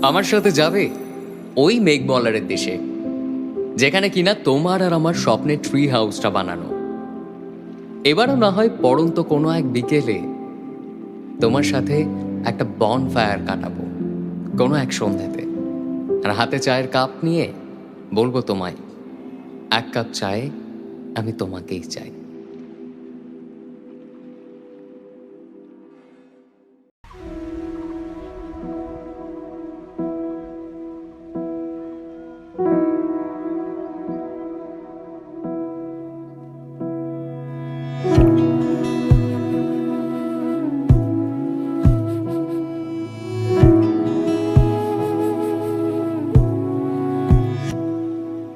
আমার সাথে যাবে ওই মেঘমলারের দেশে, যেখানে কিনা তোমার আর আমার স্বপ্নের ট্রি হাউসটা বানানো। এবারও না হয় পড়ন্ত কোনো এক বিকেলে তোমার সাথে একটা বনফায়ার কাটাবো কোনো এক সন্ধ্যাতে, আর হাতে চায়ের কাপ নিয়ে বলবো তোমায়, এক কাপ চায়ে আমি তোমাকেই চাই।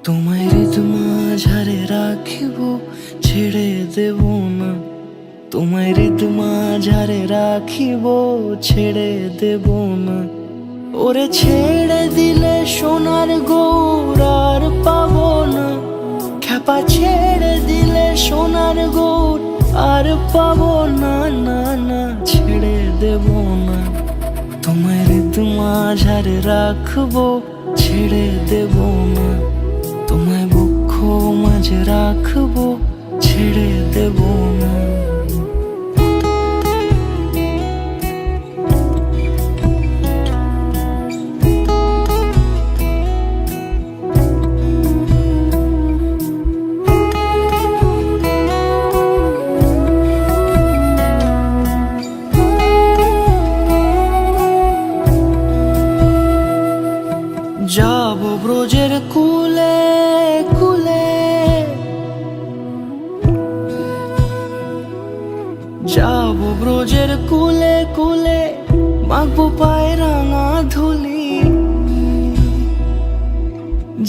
তোমায় হৃদ মাঝারে রাখিব, ছেড়ে দেব না। তোমায় হৃদ মাঝারে রাখিব, ছেড়ে দেব না। ওরে ছেড়ে দিলে সোনার গৌর আর পাবো না। খ্যাপা ছেড়ে দিলে সোনার গৌর আর পাবো না, না না, ছেড়ে দেব না। তোমায় হৃদ মাঝারে রাখবো, ছেড়ে দেব না। তোমায় বক্ষ মাঝে রাখবো, ছেড়ে দেব না। যাব ব্রজের কুলে কুলে, যাব ব্রজের কুলে কুলে, মাখবো পায়ে রাঙা ধুলি।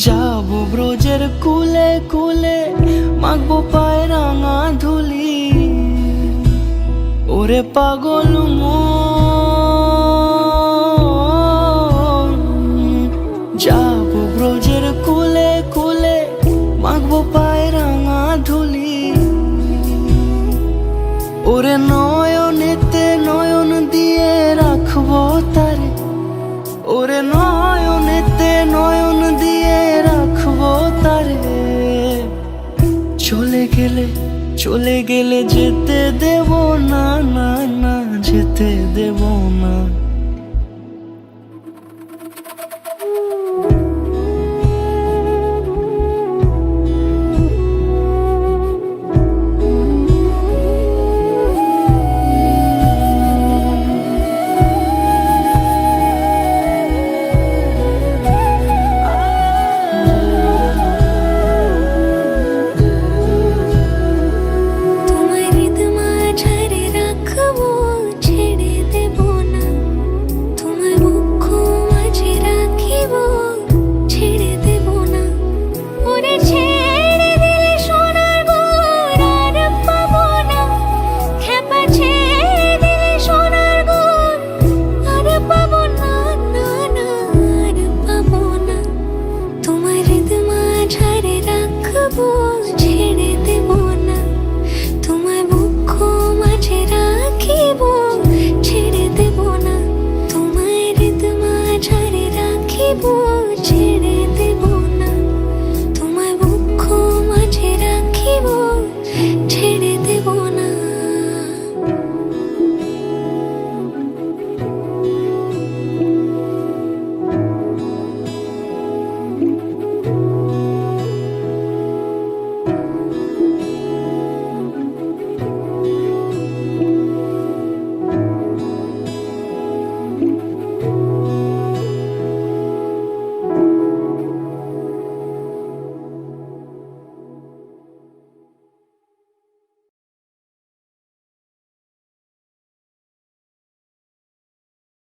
যাব ব্রজের কুলে কুলে, মাখবো পায়ে রাঙা ধুলি। ওরে পাগল যাব ব্রজের কুলে কুলে, মাখবো পায়ে রাঙা ধুলি। ওরে নয়নেতে নয়ন দিয়ে রাখবো তারে, ওরে নয়নেতে নয়ন দিয়ে রাখবো তারে। চলে গেলে যেতে দেব না, না না, যেতে দেব না। ছেড়ে দেব না, তোমায় হৃদ মাঝারে রাখিব।